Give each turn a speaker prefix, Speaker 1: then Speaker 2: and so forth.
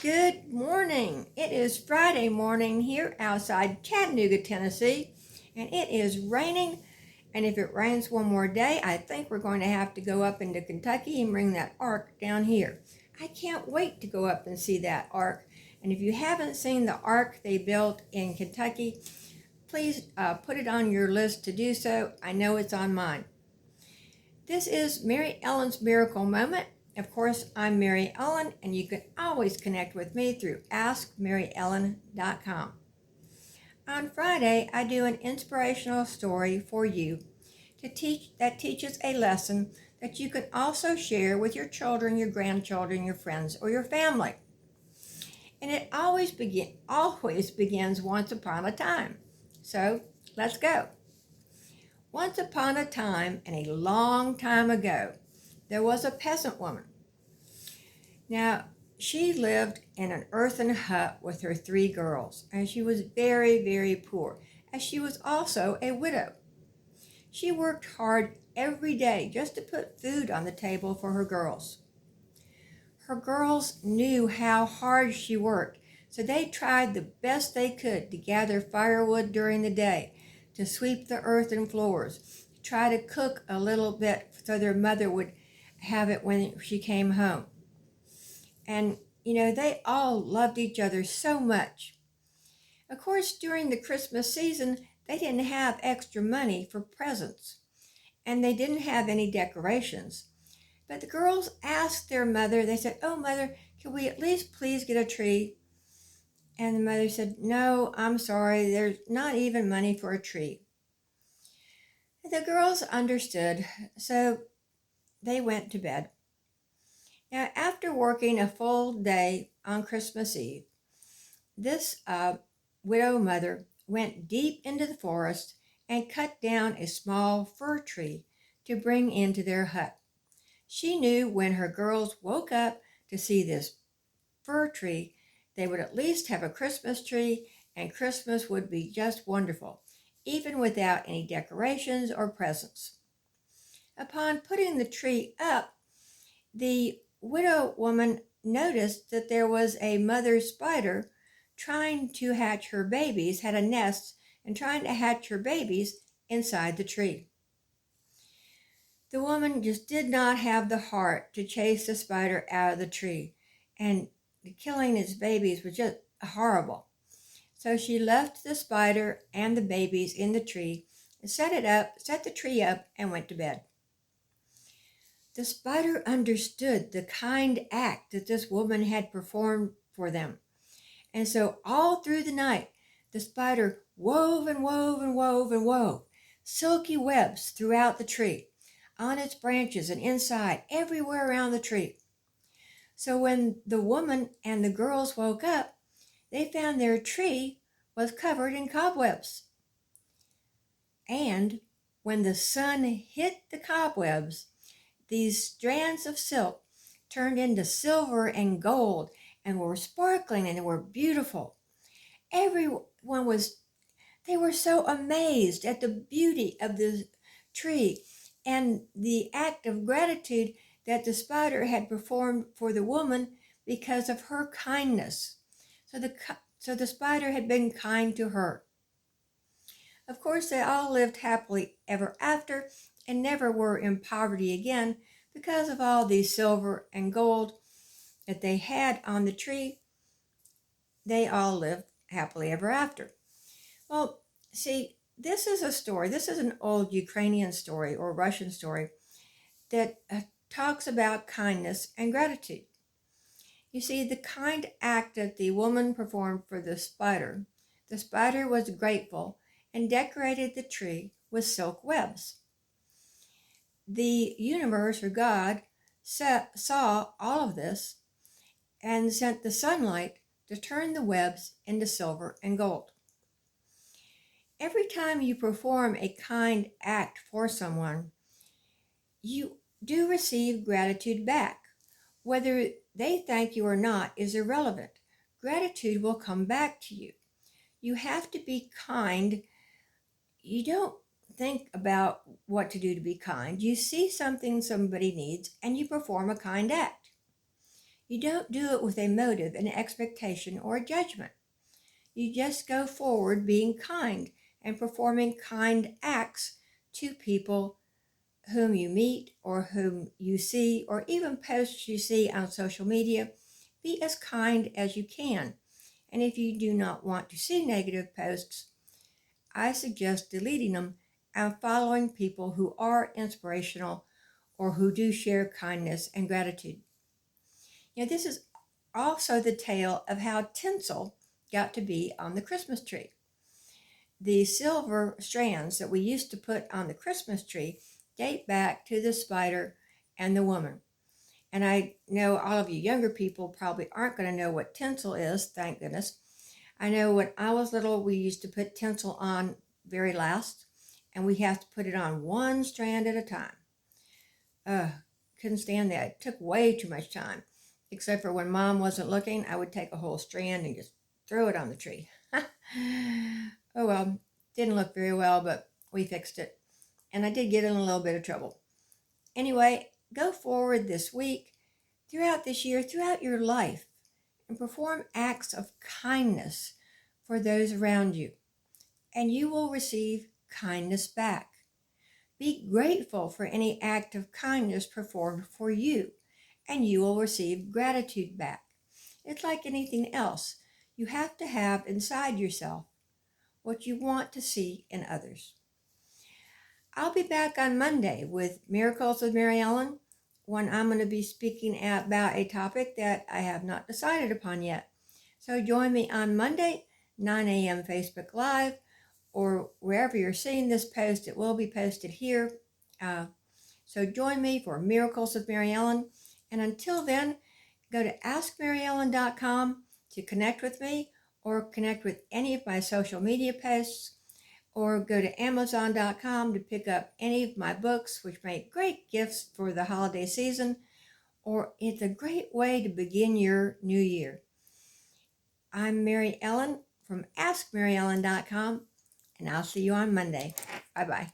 Speaker 1: Good morning. It is Friday morning here outside Chattanooga, Tennessee, and it is raining. And if it rains one more day, I think we're going to have to go up into Kentucky and bring that ark down here. I can't wait to go up and see that ark. And if you haven't seen the ark they built in Kentucky, please put it on your list to do so. I know it's on mine. This is Mary Ellen's Miracle Moment. Of course, I'm Mary Ellen, and you can always connect with me through AskMaryEllen.com. On Friday, I do an inspirational story for you that teaches a lesson that you can also share with your children, your grandchildren, your friends, or your family. And it always begins once upon a time. So let's go. Once upon a time, and a long time ago, there was a peasant woman. Now, she lived in an earthen hut with her 3 girls, and she was very, very poor, as she was also a widow. She worked hard every day just to put food on the table for her girls. Her girls knew how hard she worked, so they tried the best they could to gather firewood during the day, to sweep the earthen floors, to try to cook a little bit so their mother would have it when she came home. And, they all loved each other so much. Of course, during the Christmas season, they didn't have extra money for presents, and they didn't have any decorations. But the girls asked their mother, they said, "Oh, Mother, can we at least please get a tree?" And the mother said, "No, I'm sorry, there's not even money for a tree." The girls understood, so they went to bed. Now, after working a full day on Christmas Eve, this widow mother went deep into the forest and cut down a small fir tree to bring into their hut. She knew when her girls woke up to see this fir tree, they would at least have a Christmas tree, and Christmas would be just wonderful, even without any decorations or presents. Upon putting the tree up, the widow woman noticed that there was a mother spider trying to hatch her babies, had a nest, and trying to hatch her babies inside the tree. The woman just did not have the heart to chase the spider out of the tree, and killing its babies was just horrible. So she left the spider and the babies in the tree and set the tree up, and went to bed. The spider understood the kind act that this woman had performed for them. And so all through the night, the spider wove and wove and wove and wove silky webs throughout the tree, on its branches and inside, everywhere around the tree. So when the woman and the girls woke up, they found their tree was covered in cobwebs. And when the sun hit the cobwebs, these strands of silk turned into silver and gold and were sparkling and were beautiful. They were so amazed at the beauty of the tree and the act of gratitude that the spider had performed for the woman because of her kindness. So the spider had been kind to her. Of course, they all lived happily ever after and never were in poverty again because of all the silver and gold that they had on the tree. They all lived happily ever after. Well, see, this is a story. This is an old Ukrainian story or Russian story that talks about kindness and gratitude. You see, the kind act that the woman performed for the spider was grateful and decorated the tree with silk webs. The universe, or God, saw all of this and sent the sunlight to turn the webs into silver and gold. Every time you perform a kind act for someone, you do receive gratitude back. Whether they thank you or not is irrelevant. Gratitude will come back to you. You have to be kind. You don't think about what to do to be kind. You see something somebody needs and you perform a kind act. You don't do it with a motive, an expectation, or a judgment. You just go forward being kind and performing kind acts to people whom you meet or whom you see, or even posts you see on social media. Be as kind as you can. And if you do not want to see negative posts, I suggest deleting them and following people who are inspirational or who do share kindness and gratitude. This is also the tale of how tinsel got to be on the Christmas tree. The silver strands that we used to put on the Christmas tree date back to the spider and the woman. And I know all of you younger people probably aren't going to know what tinsel is, thank goodness. I know when I was little, we used to put tinsel on very last, and we have to put it on one strand at a time. Couldn't stand that. It took way too much time. Except for when Mom wasn't looking, I would take a whole strand and just throw it on the tree. Oh well, didn't look very well, but we fixed it. And I did get in a little bit of trouble. Anyway, go forward this week, throughout this year, throughout your life, and perform acts of kindness for those around you. And you will receive kindness back. Be grateful for any act of kindness performed for you, and you will receive gratitude back. It's like anything else. You have to have inside yourself what you want to see in others. I'll be back on Monday with Miracles with Mary Ellen, when I'm going to be speaking about a topic that I have not decided upon yet. So join me on Monday, 9 a.m. Facebook Live, or wherever you're seeing this post. It will be posted here. So join me for Miracles with Mary Ellen. And until then, go to askmaryellen.com to connect with me or connect with any of my social media posts, or go to amazon.com to pick up any of my books, which make great gifts for the holiday season, or it's a great way to begin your new year. I'm Mary Ellen from askmaryellen.com, and I'll see you on Monday. Bye-bye.